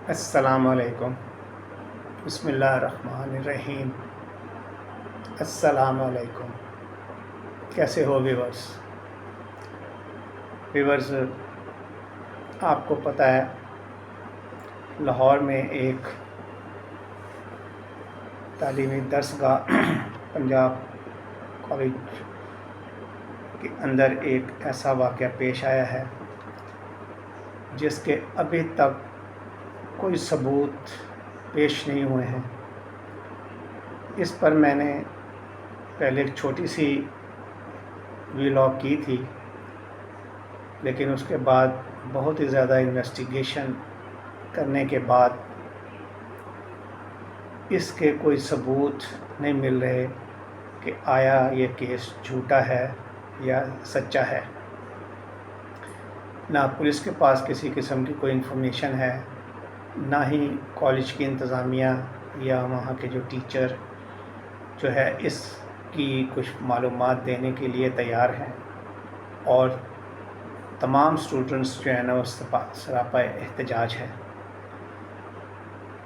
السلام علیکم۔ بسم اللہ الرحمن الرحیم۔ السلام علیکم۔ کیسے ہو ویورز؟ آپ کو پتہ ہے لاہور میں ایک تعلیمی درس گاہ پنجاب کالج کے اندر ایک ایسا واقعہ پیش آیا ہے جس کے ابھی تک کوئی ثبوت پیش نہیں ہوئے ہیں۔ اس پر میں نے پہلے ایک چھوٹی سی ویلاگ کی تھی، لیکن اس کے بعد بہت ہی زیادہ انویسٹیگیشن کرنے کے بعد اس کے کوئی ثبوت نہیں مل رہے کہ آیا یہ کیس جھوٹا ہے یا سچا ہے۔ نہ پولیس کے پاس کسی قسم کی کوئی انفارمیشن ہے، نہ ہی کالج کی انتظامیہ یا وہاں کے جو ٹیچر جو ہے اس کی کچھ معلومات دینے کے لیے تیار ہیں، اور تمام اسٹوڈنٹس جو ہیں نا وہ سراپا احتجاج ہے۔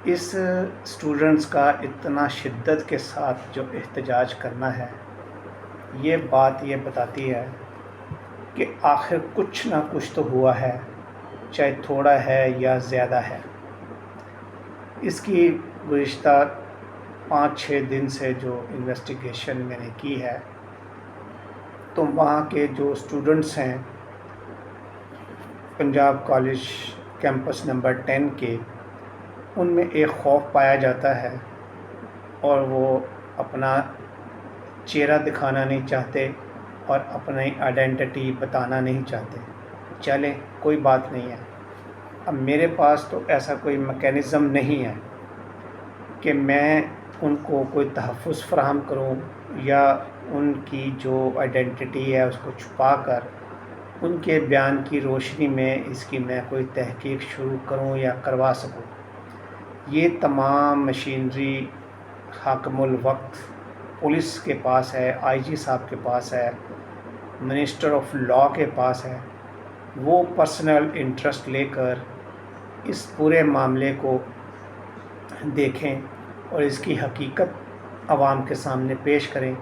اس اسٹوڈنٹس کا اتنا شدت کے ساتھ جو احتجاج کرنا ہے، یہ بات یہ بتاتی ہے کہ آخر کچھ نہ کچھ تو ہوا ہے، چاہے تھوڑا ہے یا زیادہ ہے۔ اس کی گزشتہ 5-6 دن سے جو انویسٹیگیشن میں نے کی ہے، تو وہاں کے جو اسٹوڈنٹس ہیں پنجاب کالج کیمپس نمبر 10 کے، ان میں ایک خوف پایا جاتا ہے، اور وہ اپنا چہرہ دکھانا نہیں چاہتے اور اپنی آئیڈینٹی بتانا نہیں چاہتے۔ چلیں کوئی بات نہیں ہے، اب میرے پاس تو ایسا کوئی میکینزم نہیں ہے کہ میں ان کو کوئی تحفظ فراہم کروں یا ان کی جو آئیڈینٹی ہے اس کو چھپا کر ان کے بیان کی روشنی میں اس کی میں کوئی تحقیق شروع کروں یا کروا سکوں۔ یہ تمام مشینری حاکم الوقت پولیس کے پاس ہے، آئی جی صاحب کے پاس ہے، منسٹر آف لاء کے پاس ہے۔ وہ پرسنل انٹرسٹ لے کر اس پورے معاملے کو دیکھیں اور اس کی حقیقت عوام کے سامنے پیش کریں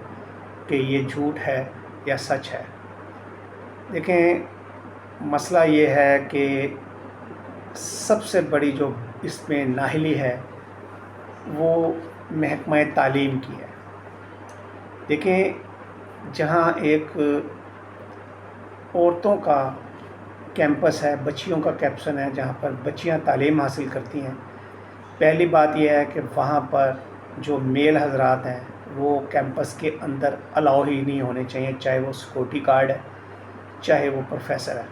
کہ یہ جھوٹ ہے یا سچ ہے۔ دیکھیں، مسئلہ یہ ہے کہ سب سے بڑی جو اس میں نااہلی ہے وہ محکمہ تعلیم کی ہے۔ دیکھیں، جہاں ایک عورتوں کا کیمپس ہے، بچیوں کا کیمپس ہے، جہاں پر بچیاں تعلیم حاصل کرتی ہیں، پہلی بات یہ ہے کہ وہاں پر جو میل حضرات ہیں وہ کیمپس کے اندر الاؤ ہی نہیں ہونے چاہیے، چاہے وہ سیکورٹی گارڈ ہے، چاہے وہ پروفیسر ہے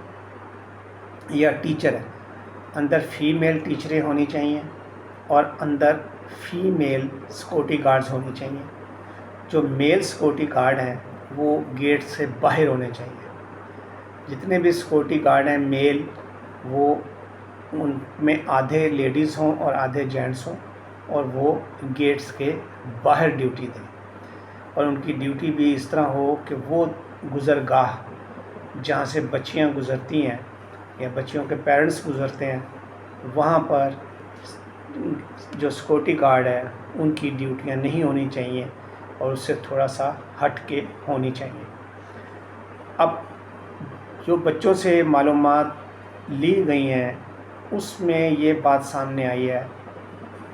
یا ٹیچر ہے۔ اندر فیمیل ٹیچریں ہونی چاہیے اور اندر فیمیل سیکورٹی گارڈز ہونی چاہیے۔ جو میل سیکورٹی گارڈ ہیں وہ گیٹ سے باہر ہونے چاہیے۔ جتنے بھی سیکورٹی گارڈ ہیں میل، وہ ان میں آدھے لیڈیز ہوں اور آدھے جینٹس ہوں، اور وہ گیٹس کے باہر ڈیوٹی دیں، اور ان کی ڈیوٹی بھی اس طرح ہو کہ وہ گزرگاہ جہاں سے بچیاں گزرتی ہیں یا بچیوں کے پیرنٹس گزرتے ہیں، وہاں پر جو سیکورٹی گارڈ ہے ان کی ڈیوٹیاں نہیں ہونی چاہیے اور اس سے تھوڑا سا ہٹ کے ہونی چاہیے۔ اب جو بچوں سے معلومات لی گئی ہیں اس میں یہ بات سامنے آئی ہے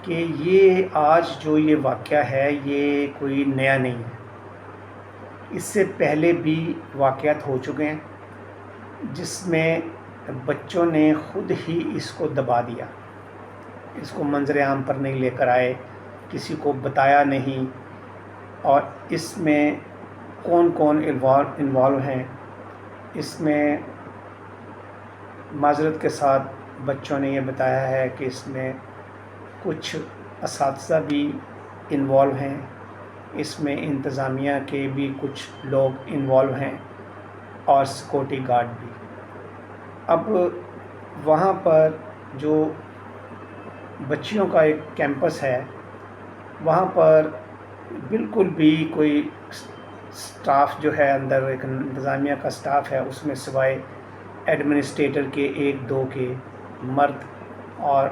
کہ یہ آج جو یہ واقعہ ہے یہ کوئی نیا نہیں ہے، اس سے پہلے بھی واقعات ہو چکے ہیں جس میں بچوں نے خود ہی اس کو دبا دیا، اس کو منظر عام پر نہیں لے کر آئے، کسی کو بتایا نہیں، اور اس میں کون کون انوالو ہیں اس میں معذرت کے ساتھ بچوں نے یہ بتایا ہے کہ اس میں کچھ اساتذہ بھی انوالو ہیں، اس میں انتظامیہ کے بھی کچھ لوگ انوالو ہیں، اور سیکورٹی گارڈ بھی۔ اب وہاں پر جو بچیوں کا ایک کیمپس ہے، وہاں پر بالکل بھی کوئی سٹاف جو ہے اندر ایک انتظامیہ کا سٹاف ہے، اس میں سوائے ایڈمنسٹریٹر کے 1-2 کے مرد اور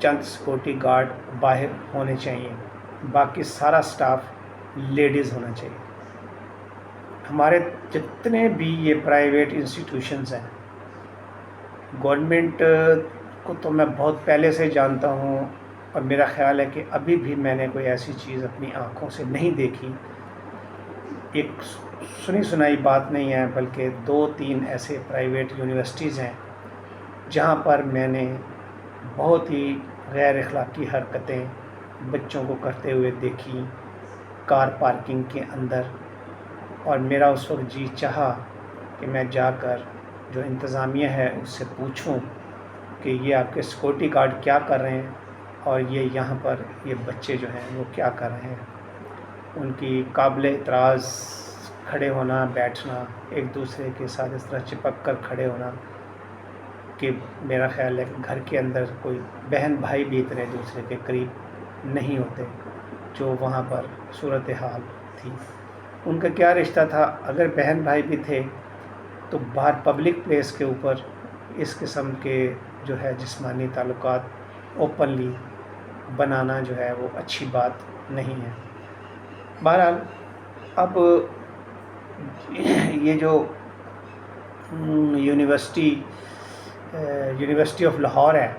چند سیکورٹی گارڈ باہر ہونے چاہیے، باقی سارا سٹاف لیڈیز ہونا چاہیے۔ ہمارے جتنے بھی یہ پرائیویٹ انسٹیٹیوشنز ہیں، گورنمنٹ کو تو میں بہت پہلے سے جانتا ہوں، اور میرا خیال ہے کہ ابھی بھی میں نے کوئی ایسی چیز اپنی آنکھوں سے نہیں دیکھی۔ ایک سنی سنائی بات نہیں ہے، بلکہ 2-3 ایسے پرائیویٹ یونیورسٹیز ہیں جہاں پر میں نے بہت ہی غیر اخلاقی حرکتیں بچوں کو کرتے ہوئے دیکھی کار پارکنگ کے اندر، اور میرا اس وقت جی چاہا کہ میں جا کر جو انتظامیہ ہے اس سے پوچھوں کہ یہ آپ کے سیکورٹی گارڈ کیا کر رہے ہیں، اور یہ یہاں پر یہ بچے جو ہیں وہ کیا کر رہے ہیں۔ ان کی قابل اعتراض کھڑے ہونا، بیٹھنا، ایک دوسرے کے ساتھ اس طرح چپک کر کھڑے ہونا کہ میرا خیال ہے کہ گھر کے اندر کوئی بہن بھائی بھی اتنے دوسرے کے قریب نہیں ہوتے، جو وہاں پر صورتحال تھی۔ ان کا کیا رشتہ تھا؟ اگر بہن بھائی بھی تھے تو باہر پبلک پلیس کے اوپر اس قسم کے جو ہے جسمانی تعلقات اوپنلی بنانا جو ہے وہ اچھی بات نہیں ہے۔ بہرحال اب یہ جو یونیورسٹی آف لاہور ہے،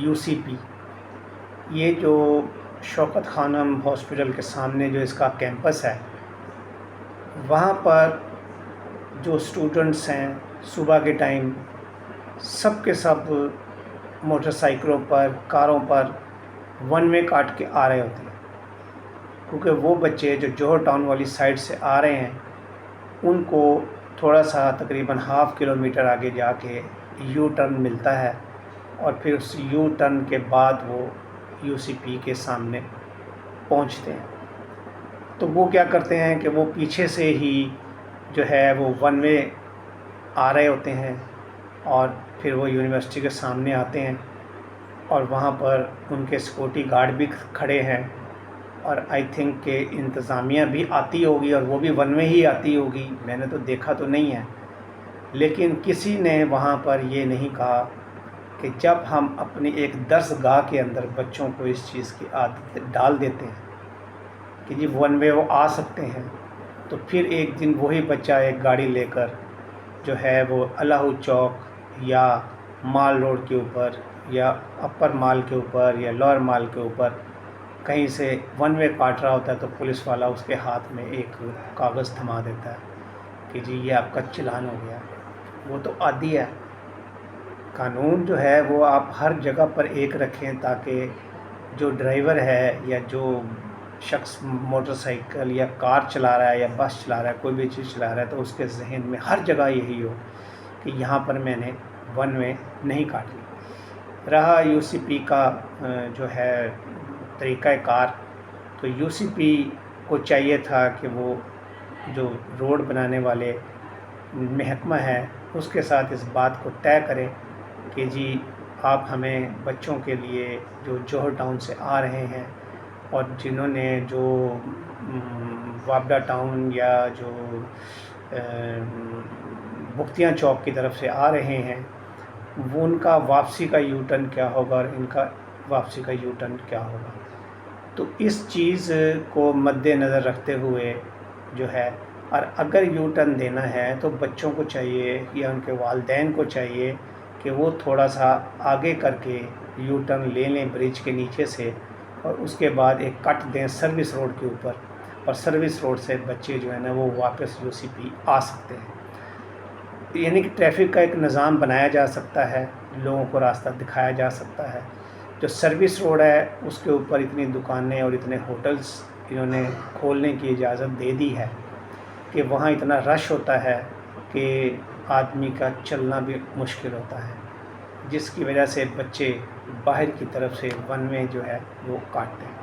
UCP، یہ جو شوکت خانم ہاسپٹل کے سامنے جو اس کا کیمپس ہے، وہاں پر جو اسٹوڈنٹس ہیں صبح کے ٹائم سب کے سب موٹر سائیکلوں پر، کاروں پر 1 وے کاٹ کے آ رہے ہوتے ہیں، کیونکہ وہ بچے جو جوہر ٹاؤن والی سائڈ سے آ رہے ہیں ان کو تھوڑا سا تقریباً ½ کلومیٹر آگے جا کے یو ٹرن ملتا ہے، اور پھر اس یو ٹرن کے بعد وہ UCP کے سامنے پہنچتے ہیں۔ تو وہ کیا کرتے ہیں کہ وہ پیچھے سے ہی جو ہے وہ 1 وے آ رہے ہوتے ہیں، اور پھر وہ یونیورسٹی کے سامنے آتے ہیں، اور وہاں پر ان کے سیکورٹی گارڈ بھی کھڑے ہیں، اور آئی تھنک کہ انتظامیہ بھی آتی ہوگی، اور وہ بھی 1 وے ہی آتی ہوگی، میں نے تو دیکھا تو نہیں ہے۔ لیکن کسی نے وہاں پر یہ نہیں کہا کہ جب ہم اپنی ایک درس گاہ کے اندر بچوں کو اس چیز کی عادت ڈال دیتے ہیں کہ جی 1 وے وہ آ سکتے ہیں، تو پھر ایک دن وہی بچہ ایک گاڑی لے کر جو ہے وہ الہو چوک یا مال روڈ کے اوپر یا اپر مال کے اوپر یا لوئر مال کے اوپر کہیں سے 1 وے کاٹ رہا ہوتا ہے، تو پولیس والا اس کے ہاتھ میں ایک کاغذ تھما دیتا ہے کہ جی یہ آپ کا چلان ہو گیا۔ وہ تو عادی ہے۔ قانون جو ہے وہ آپ ہر جگہ پر ایک رکھیں، تاکہ جو ڈرائیور ہے یا جو شخص موٹر سائیکل یا کار چلا رہا ہے یا بس چلا رہا ہے، کوئی بھی چیز چلا رہا ہے، تو اس کے ذہن میں ہر جگہ یہی ہو کہ یہاں پر میں نے 1 وے نہیں کاٹی۔ رہا UCP کا جو ہے طریقہ کار، تو UCP کو چاہیے تھا کہ وہ جو روڈ بنانے والے محکمہ ہے اس کے ساتھ اس بات کو طے کرے کہ جی آپ ہمیں بچوں کے لیے جو جوہر ٹاؤن سے آ رہے ہیں اور جنہوں نے جو وابڈا ٹاؤن یا جو بختیاں چوک کی طرف سے آ رہے ہیں، وہ ان کا واپسی کا یو ٹرن کیا ہوگا اور ان کا واپسی کا یو ٹرن کیا ہوگا۔ تو اس چیز کو مد نظر رکھتے ہوئے جو ہے، اور اگر یو ٹرن دینا ہے تو بچوں کو چاہیے یا ان کے والدین کو چاہیے کہ وہ تھوڑا سا آگے کر کے یو ٹرن لے لیں برج کے نیچے سے، اور اس کے بعد ایک کٹ دیں سروس روڈ کے اوپر، اور سروس روڈ سے بچے جو ہے نا وہ واپس UCP آ سکتے ہیں۔ یعنی کہ ٹریفک کا ایک نظام بنایا جا سکتا ہے، لوگوں کو راستہ دکھایا جا سکتا ہے۔ جو سروس روڈ ہے اس کے اوپر اتنی دکانیں اور اتنے ہوٹلز انہوں نے کھولنے کی اجازت دے دی ہے کہ وہاں اتنا رش ہوتا ہے کہ آدمی کا چلنا بھی مشکل ہوتا ہے، جس کی وجہ سے بچے باہر کی طرف سے 1 وے جو ہے وہ کاٹتے ہیں۔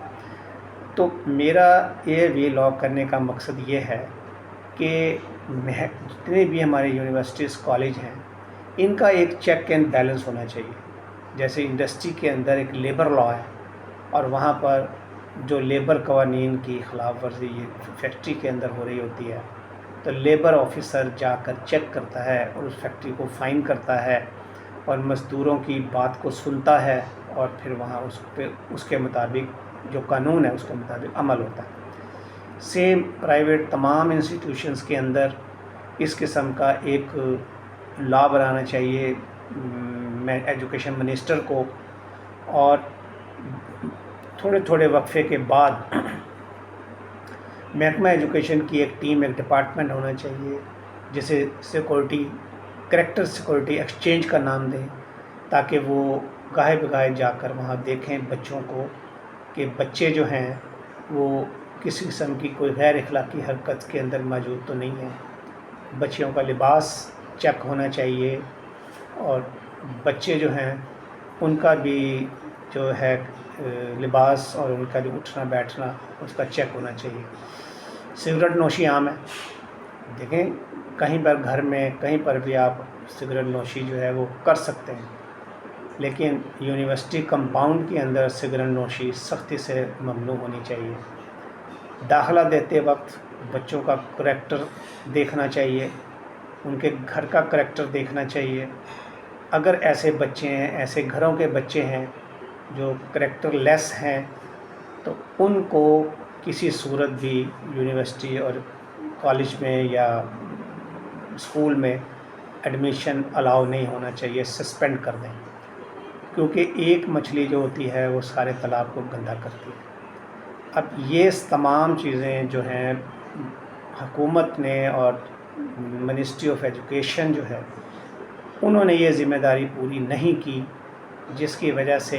تو میرا یہ ولاگ کرنے کا مقصد یہ ہے کہ جتنے بھی ہمارے یونیورسٹیز کالج ہیں ان کا ایک چیک اینڈ بیلنس ہونا چاہیے۔ جیسے انڈسٹری کے اندر ایک لیبر لا ہے، اور وہاں پر جو لیبر قوانین کی خلاف ورزی فیکٹری کے اندر ہو رہی ہوتی ہے، تو لیبر آفیسر جا کر چیک کرتا ہے اور اس فیکٹری کو فائن کرتا ہے، اور مزدوروں کی بات کو سنتا ہے اور پھر وہاں اس کے مطابق جو قانون ہے اس کے مطابق عمل ہوتا ہے۔ سیم پرائیویٹ تمام انسٹیٹیوشنز کے اندر اس قسم کا ایک لا بنانا چاہیے ایجوکیشن منسٹر کو، اور تھوڑے تھوڑے وقفے کے بعد محکمہ ایجوکیشن کی ایک ٹیم، ایک ڈپارٹمنٹ ہونا چاہیے جسے سیکورٹی کریکٹر سیکورٹی ایکسچینج کا نام دیں، تاکہ وہ گاہے بگاہے جا کر وہاں دیکھیں بچوں کو کہ بچے جو ہیں وہ کسی قسم کی کوئی غیر اخلاقی حرکت کے اندر موجود تو نہیں ہے۔ بچیوں کا لباس چیک ہونا چاہیے، اور بچے جو ہیں ان کا بھی جو ہے لباس اور ان کا جو اٹھنا بیٹھنا اس کا چیک ہونا چاہیے۔ سگریٹ نوشی عام ہے، دیکھیں کہیں پر گھر میں کہیں پر بھی آپ سگریٹ نوشی جو ہے وہ کر سکتے ہیں، لیکن یونیورسٹی کمپاؤنڈ کے اندر سگریٹ نوشی سختی سے ممنوع ہونی چاہیے۔ داخلہ دیتے وقت بچوں کا کریکٹر دیکھنا چاہیے، ان کے گھر کا کریکٹر دیکھنا چاہیے۔ اگر ایسے بچے ہیں، ایسے گھروں کے بچے ہیں جو کریکٹر لیس ہیں، تو ان کو کسی صورت بھی یونیورسٹی اور کالج میں یا اسکول میں ایڈمیشن الاؤ نہیں ہونا چاہیے، سسپینڈ کر دیں، کیونکہ ایک مچھلی جو ہوتی ہے وہ سارے تالاب کو گندا کرتی ہے۔ اب یہ تمام چیزیں جو ہیں حکومت نے اور منسٹری آف ایجوکیشن جو ہے انہوں نے یہ ذمہ داری پوری نہیں کی، جس کی وجہ سے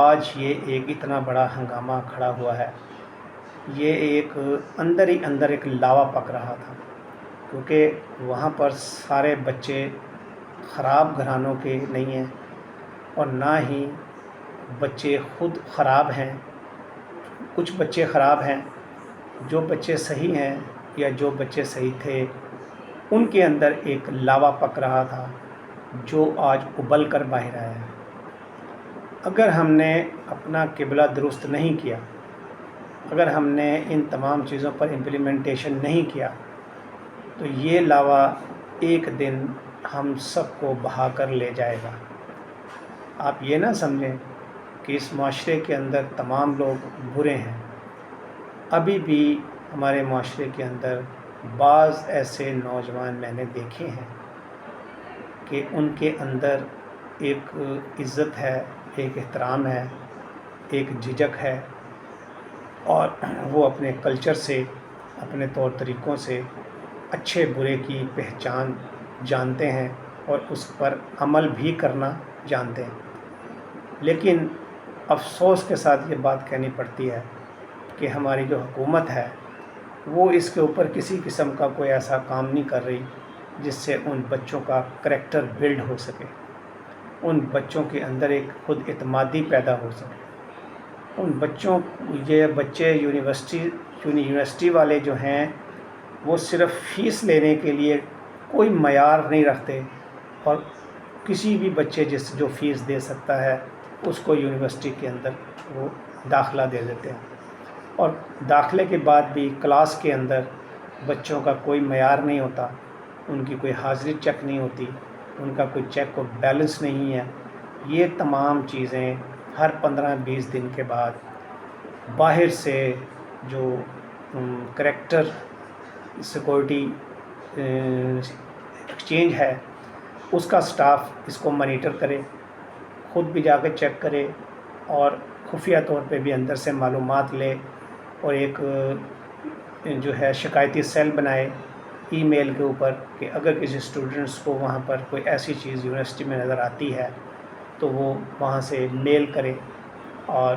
آج یہ ایک اتنا بڑا ہنگامہ کھڑا ہوا ہے۔ یہ ایک اندر ہی اندر ایک لاوا پک رہا تھا، کیونکہ وہاں پر سارے بچے خراب گھرانوں کے نہیں ہیں، اور نہ ہی بچے خود خراب ہیں۔ کچھ بچے خراب ہیں، جو بچے صحیح ہیں یا جو بچے صحیح تھے ان کے اندر ایک لاوا پک رہا تھا جو آج ابل کر باہر آیا ہے۔ اگر ہم نے اپنا قبلہ درست نہیں کیا، اگر ہم نے ان تمام چیزوں پر امپلیمنٹیشن نہیں کیا، تو یہ لاوا ایک دن ہم سب کو بہا کر لے جائے گا۔ آپ یہ نہ سمجھیں کہ اس معاشرے کے اندر تمام لوگ برے ہیں، ابھی بھی ہمارے معاشرے کے اندر بعض ایسے نوجوان میں نے دیکھے ہیں کہ ان کے اندر ایک عزت ہے، ایک احترام ہے، ایک جھجک ہے، اور وہ اپنے کلچر سے، اپنے طور طریقوں سے اچھے برے کی پہچان جانتے ہیں اور اس پر عمل بھی کرنا جانتے ہیں۔ لیکن افسوس کے ساتھ یہ بات کہنی پڑتی ہے کہ ہماری جو حکومت ہے وہ اس کے اوپر کسی قسم کا کوئی ایسا کام نہیں کر رہی جس سے ان بچوں کا کریکٹر بلڈ ہو سکے، ان بچوں کے اندر ایک خود اعتمادی پیدا ہو سکے۔ ان بچوں یہ بچے یونیورسٹی والے جو ہیں وہ صرف فیس لینے کے لیے کوئی معیار نہیں رکھتے، اور کسی بھی بچے جو فیس دے سکتا ہے اس کو یونیورسٹی کے اندر وہ داخلہ دے دیتے ہیں، اور داخلے کے بعد بھی کلاس کے اندر بچوں کا کوئی معیار نہیں ہوتا، ان کی کوئی حاضری چیک نہیں ہوتی، ان کا کوئی چیک و بیلنس نہیں ہے۔ یہ تمام چیزیں ہر 15-20 دن کے بعد باہر سے جو کریکٹر سیکورٹی ایکسچینج ہے اس کا سٹاف اس کو مانیٹر کرے، خود بھی جا کے چیک کرے، اور خفیہ طور پہ بھی اندر سے معلومات لے، اور ایک جو ہے شکایتی سیل بنائے ای میل کے اوپر کہ اگر کسی اسٹوڈنٹس کو وہاں پر کوئی ایسی چیز یونیورسٹی میں نظر آتی ہے تو وہ وہاں سے میل کرے، اور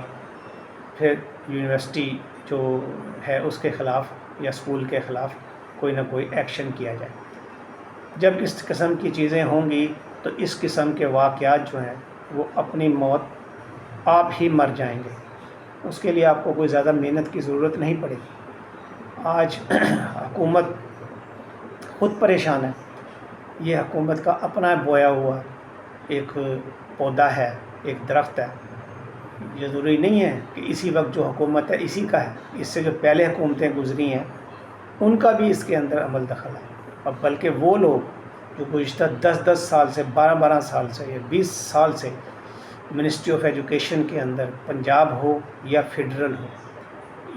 پھر یونیورسٹی جو ہے اس کے خلاف یا اسکول کے خلاف کوئی نہ کوئی ایکشن کیا جائے۔ جب اس قسم کی چیزیں ہوں گی تو اس قسم کے واقعات جو ہیں وہ اپنی موت آپ ہی مر جائیں گے، اس کے لیے آپ کو کوئی زیادہ محنت کی ضرورت نہیں پڑے گی۔ آج حکومت خود پریشان ہے، یہ حکومت کا اپنا بویا ہوا ایک پودا ہے، ایک درخت ہے۔ یہ ضروری نہیں ہے کہ اسی وقت جو حکومت ہے اسی کا ہے، اس سے جو پہلے حکومتیں گزری ہیں ان کا بھی اس کے اندر عمل دخل ہے، اور بلکہ وہ لوگ جو گزشتہ 10 سال سے 12 سال سے یا 20 سال سے منسٹری آف ایجوکیشن کے اندر، پنجاب ہو یا فیڈرل ہو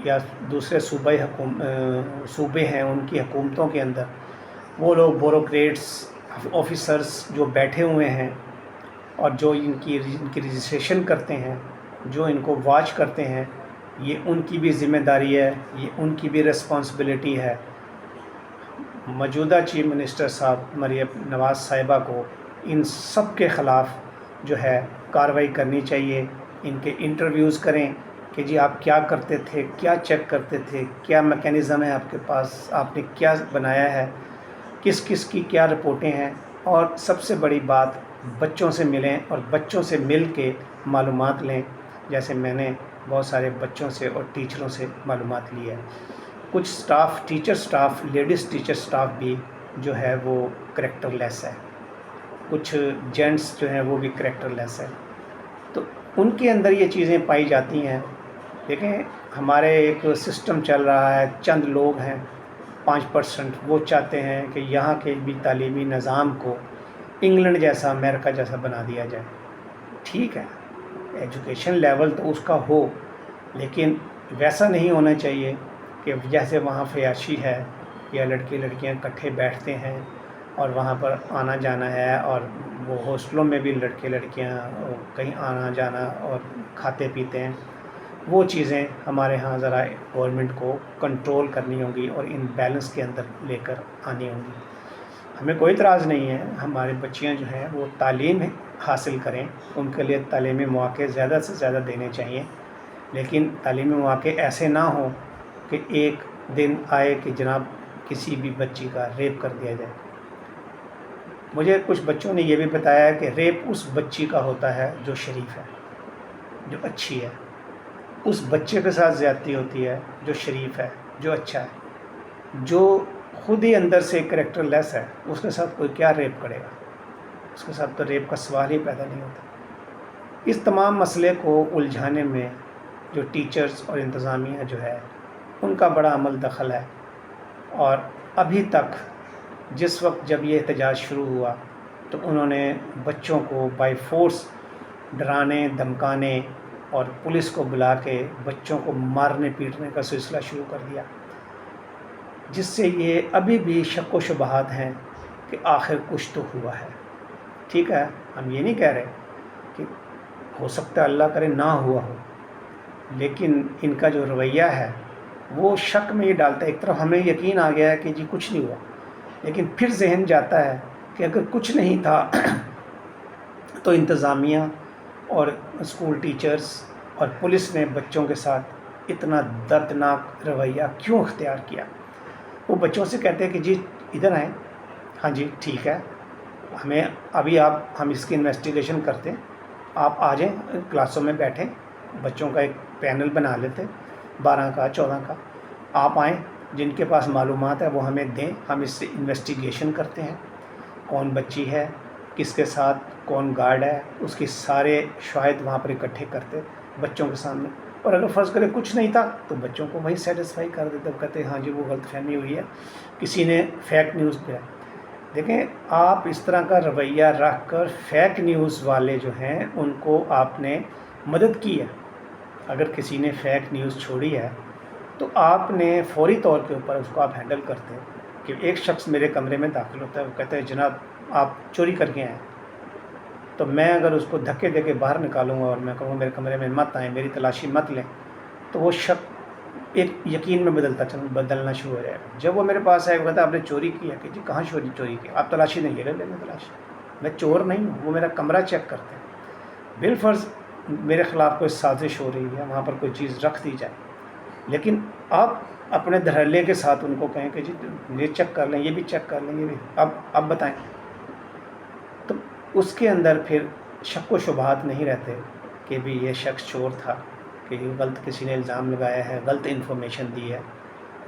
یا دوسرے صوبے ہیں ان کی حکومتوں کے اندر، وہ لوگ بیوروکریٹس آفیسرس جو بیٹھے ہوئے ہیں اور جو ان کی رجسٹریشن کرتے ہیں، جو ان کو واچ کرتے ہیں، یہ ان کی بھی ذمہ داری ہے، یہ ان کی بھی رسپانسبلٹی ہے۔ موجودہ چیف منسٹر صاحب مریم نواز صاحبہ کو ان سب کے خلاف جو ہے کارروائی کرنی چاہیے۔ ان کے انٹرویوز کریں کہ جی آپ کیا کرتے تھے، کیا چیک کرتے تھے، کیا میکینزم ہے آپ کے پاس، آپ نے کیا بنایا ہے، کس کس کی کیا رپورٹیں ہیں، اور سب سے بڑی بات بچوں سے ملیں اور بچوں سے مل کے معلومات لیں، جیسے میں نے بہت سارے بچوں سے اور ٹیچروں سے معلومات لی ہے۔ کچھ staff, teacher staff, ladies teacher staff بھی جو ہے وہ کریکٹر لیس ہے، کچھ جینٹس جو ہیں وہ بھی کریکٹر لیس ہے، تو ان کے اندر یہ چیزیں پائی جاتی ہیں۔ دیکھیں ہمارے ایک سسٹم چل رہا ہے، چند لوگ ہیں 5%، وہ چاہتے ہیں کہ یہاں کے بھی تعلیمی نظام کو انگلینڈ جیسا، امریکہ جیسا بنا دیا جائے۔ ٹھیک ہے، ایجوکیشن لیول تو اس کا ہو، لیکن ویسا نہیں ہونا چاہیے کہ جیسے وہاں فیاشی ہے یا لڑکے لڑکیاں اکٹھے بیٹھتے ہیں اور وہاں پر آنا جانا ہے، اور وہ ہاسٹلوں میں بھی لڑکے لڑکیاں کہیں آنا جانا اور کھاتے پیتے ہیں۔ وہ چیزیں ہمارے ہاں ذرا گورنمنٹ کو کنٹرول کرنی ہوں گی اور ان بیلنس کے اندر لے کر آنی ہوں گی۔ ہمیں کوئی اعتراض نہیں ہے، ہماری بچیاں جو ہیں وہ تعلیم حاصل کریں، ان کے لیے تعلیمی مواقع زیادہ سے زیادہ دینے چاہیے، لیکن تعلیمی مواقع ایسے نہ ہوں کہ ایک دن آئے کہ جناب کسی بھی بچی کا ریپ کر دیا جائے۔ مجھے کچھ بچوں نے یہ بھی بتایا کہ ریپ اس بچی کا ہوتا ہے جو شریف ہے، جو اچھی ہے، اس بچے کے ساتھ زیادتی ہوتی ہے جو شریف ہے، جو اچھا ہے۔ جو خود ہی اندر سے کریکٹر لیس ہے، اس کے ساتھ کوئی کیا ریپ کرے گا؟ اس کے ساتھ تو ریپ کا سوال ہی پیدا نہیں ہوتا۔ اس تمام مسئلے کو الجھانے میں جو ٹیچرز اور انتظامیہ جو ہے ان کا بڑا عمل دخل ہے، اور ابھی تک جس وقت جب یہ احتجاج شروع ہوا تو انہوں نے بچوں کو بائی فورس ڈرانے دھمکانے اور پولیس کو بلا کے بچوں کو مارنے پیٹنے کا سلسلہ شروع کر دیا، جس سے یہ ابھی بھی شک و شبہات ہیں کہ آخر کچھ تو ہوا ہے۔ ٹھیک ہے، ہم یہ نہیں کہہ رہے کہ ہو سکتا ہے اللہ کرے نہ ہوا ہو، لیکن ان کا جو رویہ ہے وہ شک میں یہ ڈالتا ہے۔ ایک طرف ہمیں یقین آ گیا ہے کہ جی کچھ نہیں ہوا، لیکن پھر ذہن جاتا ہے کہ اگر کچھ نہیں تھا تو انتظامیہ اور اسکول ٹیچرز اور پولیس نے بچوں کے ساتھ اتنا دردناک رویہ کیوں اختیار کیا؟ وہ بچوں سے کہتے ہیں کہ جی ادھر آئیں، ہاں جی ٹھیک ہے، ہمیں ابھی ہم اس کی انویسٹیگیشن کرتے ہیں، آپ آ جائیں کلاسوں میں بیٹھیں، بچوں کا ایک پینل بنا لیتے 12 کا 14 کا، آپ آئیں، جن کے پاس معلومات ہے وہ ہمیں دیں، ہم اس سے انویسٹیگیشن کرتے ہیں، کون بچی ہے، کس کے ساتھ کون گارڈ ہے، اس کی سارے شواہد وہاں پر اکٹھے کرتے بچوں کے سامنے، اور اگر فرض کرے کچھ نہیں تھا تو بچوں کو وہی سیٹسفائی کر دیتے، کہتے ہیں ہاں جی وہ غلط فہمی ہوئی ہے، کسی نے فیک نیوز پہ۔ دیکھیں آپ اس طرح کا رویہ رکھ کر فیک نیوز والے جو ہیں ان کو آپ نے مدد کی ہے۔ اگر کسی نے فیک نیوز چھوڑی ہے تو آپ نے فوری طور کے اوپر اس کو آپ ہینڈل کرتے ہیں کہ ایک شخص میرے کمرے میں داخل ہوتا ہے، وہ کہتا ہے جناب آپ چوری کر کے آئیں، تو میں اگر اس کو دھکے دے کے باہر نکالوں گا اور میں کہوں میرے کمرے میں مت آئیں، میری تلاشی مت لیں، تو وہ شک ایک یقین میں بدلنا شروع ہو جائے گا۔ جب وہ میرے پاس آئے، وہ کہتا ہے آپ نے چوری کی ہے، کہ جی کہاں چوری کی؟ آپ تلاشی نہیں لے لیں تلاشی، میں چور نہیں ہوں، وہ میرا کمرہ چیک کرتے ہیں، بالفرض میرے خلاف کوئی سازش ہو رہی ہے، وہاں پر کوئی چیز رکھ دی جائے، لیکن آپ اپنے دھڑلے کے ساتھ ان کو کہیں کہ جی یہ چیک کر لیں، یہ بھی چیک کر لیں، یہ بھی اب بتائیں، تو اس کے اندر پھر شک و شبہات نہیں رہتے کہ بھی یہ شخص چور تھا، کہ غلط کسی نے الزام لگایا ہے، غلط انفارمیشن دی ہے،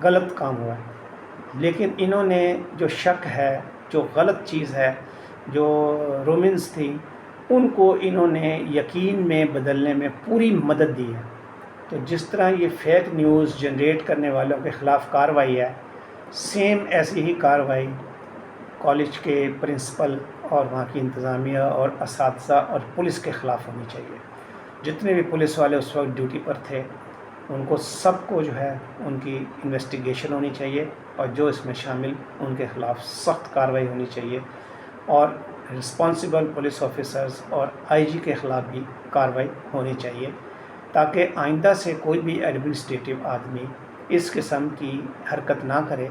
غلط کام ہوا ہے۔ لیکن انہوں نے جو شک ہے، جو غلط چیز ہے، جو رومنس تھی، ان کو انہوں نے یقین میں بدلنے میں پوری مدد دی ہے۔ تو جس طرح یہ فیک نیوز جنریٹ کرنے والوں کے خلاف کارروائی ہے، سیم ایسی ہی کارروائی کالج کے پرنسپل اور وہاں کی انتظامیہ اور اساتذہ اور پولیس کے خلاف ہونی چاہیے۔ جتنے بھی پولیس والے اس وقت ڈیوٹی پر تھے ان کو سب کو جو ہے ان کی انویسٹیگیشن ہونی چاہیے، اور جو اس میں شامل ان کے خلاف سخت کارروائی ہونی چاہیے، اور رسپانسیبل پولیس آفیسرز اور آئی جی کے خلاف بھی کارروائی ہونی چاہیے، تاکہ آئندہ سے کوئی بھی ایڈمنسٹریٹو آدمی اس قسم کی حرکت نہ کرے،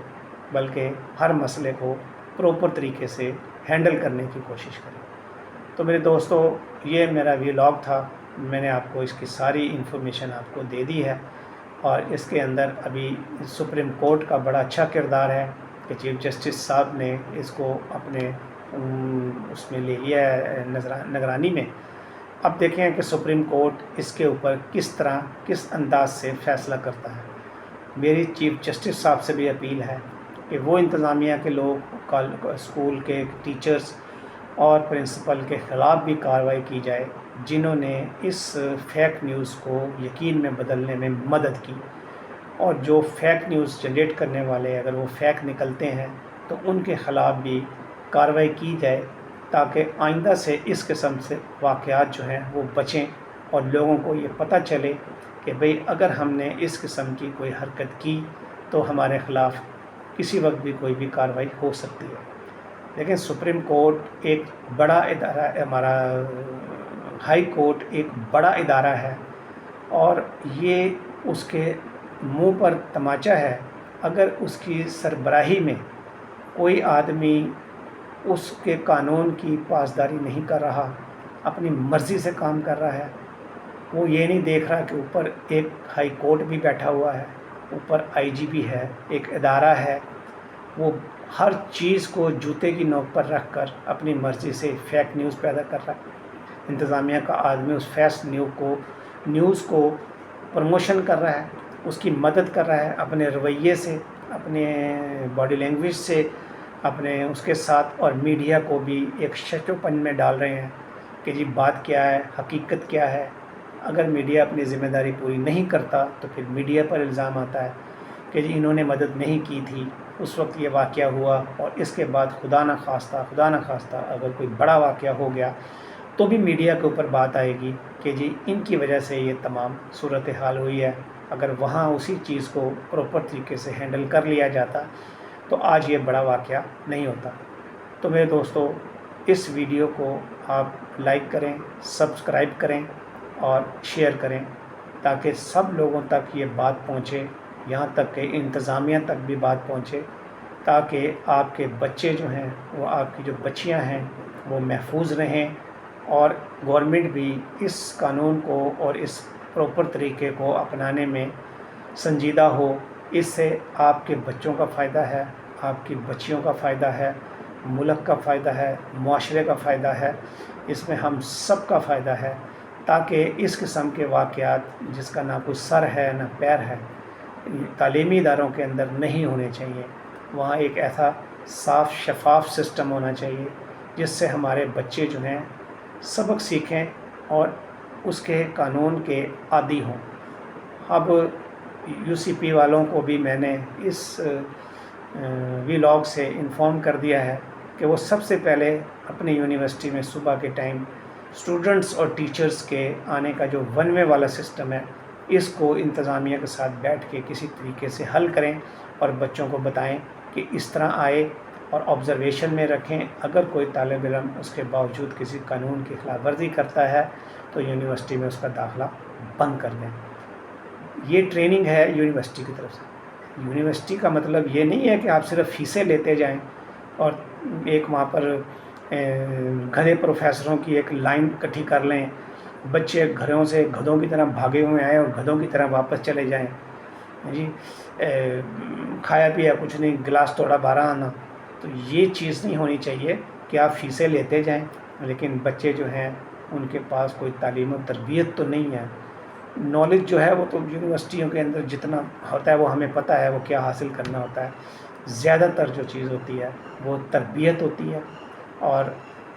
بلکہ ہر مسئلے کو پراپر طریقے سے ہینڈل کرنے کی کوشش کرے۔ تو میرے دوستو، یہ میرا ولاگ تھا، میں نے آپ کو اس کی ساری انفارمیشن آپ کو دے دی ہے، اور اس کے اندر ابھی سپریم کورٹ کا بڑا اچھا کردار ہے کہ چیف جسٹس صاحب نے اس کو اپنے اس میں لے لیا ہے نگرانی میں۔ اب دیکھیں کہ سپریم کورٹ اس کے اوپر کس انداز سے فیصلہ کرتا ہے۔ میری چیف جسٹس صاحب سے بھی اپیل ہے کہ وہ انتظامیہ کے لوگ، اسکول کے ٹیچرز اور پرنسپل کے خلاف بھی کارروائی کی جائے جنہوں نے اس فیک نیوز کو یقین میں بدلنے میں مدد کی، اور جو فیک نیوز جنریٹ کرنے والے اگر وہ فیک نکلتے ہیں تو ان کے خلاف بھی کارروائی کی جائے، تاکہ آئندہ سے اس قسم سے واقعات جو ہیں وہ بچیں، اور لوگوں کو یہ پتہ چلے کہ بھئی اگر ہم نے اس قسم کی کوئی حرکت کی تو ہمارے خلاف کسی وقت بھی کوئی بھی کارروائی ہو سکتی ہے۔ لیکن سپریم کورٹ ایک بڑا ادارہ، ہمارا ہائی کورٹ ایک بڑا ادارہ ہے، اور یہ اس کے منہ پر تماچا ہے اگر اس کی سربراہی میں کوئی آدمی اس کے قانون کی پاسداری نہیں کر رہا، اپنی مرضی سے کام کر رہا ہے، وہ یہ نہیں دیکھ رہا کہ اوپر ایک ہائی کورٹ بھی بیٹھا ہوا ہے، اوپر آئی جی بھی ہے، ایک ادارہ ہے، وہ ہر چیز کو جوتے کی نوک پر رکھ کر اپنی مرضی سے فیک نیوز پیدا کر رہا ہے۔ انتظامیہ کا آدمی اس فیک نیوز کو پروموشن کر رہا ہے، اس کی مدد کر رہا ہے اپنے رویے سے، اپنے باڈی لینگویج سے، اپنے اس کے ساتھ، اور میڈیا کو بھی ایک شچو پن میں ڈال رہے ہیں کہ جی بات کیا ہے، حقیقت کیا ہے۔ اگر میڈیا اپنی ذمہ داری پوری نہیں کرتا تو پھر میڈیا پر الزام آتا ہے کہ جی انہوں نے مدد نہیں کی تھی، اس وقت یہ واقعہ ہوا، اور اس کے بعد خدا نہ خواستہ اگر کوئی بڑا واقعہ ہو گیا تو بھی میڈیا کے اوپر بات آئے گی کہ جی ان کی وجہ سے یہ تمام صورتحال ہوئی ہے۔ اگر وہاں اسی چیز کو پراپر طریقے سے ہینڈل کر لیا جاتا تو آج یہ بڑا واقعہ نہیں ہوتا۔ تو میرے دوستو، اس ویڈیو کو آپ لائک کریں، سبسکرائب کریں اور شیئر کریں، تاکہ سب لوگوں تک یہ بات پہنچے، یہاں تک کہ انتظامیہ تک بھی بات پہنچے، تاکہ آپ کے بچے جو ہیں، وہ آپ کی جو بچیاں ہیں وہ محفوظ رہیں، اور گورنمنٹ بھی اس قانون کو اور اس پراپر طریقے کو اپنانے میں سنجیدہ ہو۔ اس سے آپ کے بچوں کا فائدہ ہے، آپ کی بچیوں کا فائدہ ہے، ملک کا فائدہ ہے، معاشرے کا فائدہ ہے، اس میں ہم سب کا فائدہ ہے، تاکہ اس قسم کے واقعات جس کا نہ کوئی سر ہے نہ پیر ہے، تعلیمی اداروں کے اندر نہیں ہونے چاہیے۔ وہاں ایک ایسا صاف شفاف سسٹم ہونا چاہیے جس سے ہمارے بچے جو ہیں سبق سیکھیں اور اس کے قانون کے عادی ہوں۔ اب یو سی پی والوں کو بھی میں نے اس ولاگ سے انفارم کر دیا ہے کہ وہ سب سے پہلے اپنی یونیورسٹی میں صبح کے ٹائم اسٹوڈنٹس اور ٹیچرز کے آنے کا جو ون وے والا سسٹم ہے، اس کو انتظامیہ کے ساتھ بیٹھ کے کسی طریقے سے حل کریں، اور بچوں کو بتائیں کہ اس طرح آئے، اور آبزرویشن میں رکھیں۔ اگر کوئی طالب علم اس کے باوجود کسی قانون کی خلاف ورزی کرتا ہے تو یونیورسٹی میں اس کا داخلہ بند کر دیں۔ یہ ٹریننگ ہے یونیورسٹی کی طرف سے۔ یونیورسٹی کا مطلب یہ نہیں ہے کہ آپ صرف فیسیں لیتے جائیں اور ایک وہاں پر گدھے پروفیسروں کی ایک لائن اکٹھی کر لیں، بچے گھروں سے گدھوں کی طرح بھاگے ہوئے آئیں اور گدھوں کی طرح واپس چلے جائیں، جی کھایا پیا کچھ نہیں، گلاس توڑا 12 آنا۔ تو یہ چیز نہیں ہونی چاہیے کہ آپ فیسیں لیتے جائیں لیکن بچے جو ہیں ان کے پاس کوئی تعلیم و تربیت تو نہیں ہے۔ نالج جو ہے وہ تو یونیورسٹیوں کے اندر جتنا ہوتا ہے وہ ہمیں پتہ ہے وہ کیا حاصل کرنا ہوتا ہے۔ زیادہ تر جو چیز ہوتی ہے وہ تربیت ہوتی ہے، اور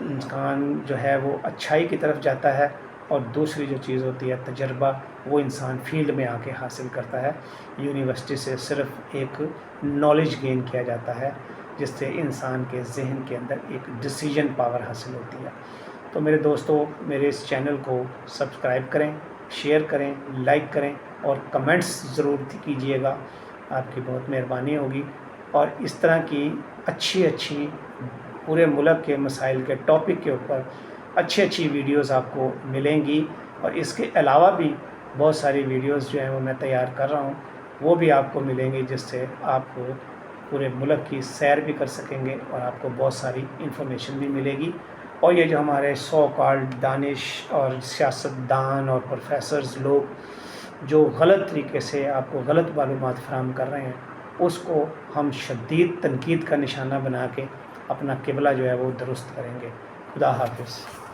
انسان جو ہے وہ اچھائی کی طرف جاتا ہے، اور دوسری جو چیز ہوتی ہے تجربہ، وہ انسان فیلڈ میں آ کے حاصل کرتا ہے۔ یونیورسٹی سے صرف ایک نالج گین کیا جاتا ہے، جس سے انسان کے ذہن کے اندر ایک ڈیسیجن پاور حاصل ہوتی ہے۔ تو میرے دوستو، میرے اس چینل کو سبسکرائب کریں، شیئر کریں، لائک کریں اور کمنٹس ضرور کیجیے گا، آپ کی بہت مہربانی ہوگی۔ اور اس طرح کی اچھی پورے ملک کے مسائل کے ٹاپک کے اوپر اچھی ویڈیوز آپ کو ملیں گی، اور اس کے علاوہ بھی بہت ساری ویڈیوز جو ہیں وہ میں تیار کر رہا ہوں، وہ بھی آپ کو ملیں گی، جس سے آپ کو پورے ملک کی سیر بھی کر سکیں گے اور آپ کو بہت ساری انفارمیشن بھی ملے گی۔ اور یہ جو ہمارے سو کالڈ دانش اور سیاستدان اور پروفیسرز لوگ جو غلط طریقے سے آپ کو غلط معلومات فراہم کر رہے ہیں، اس کو ہم شدید تنقید کا نشانہ بنا کے اپنا قبلہ جو ہے وہ درست کریں گے۔ خدا حافظ۔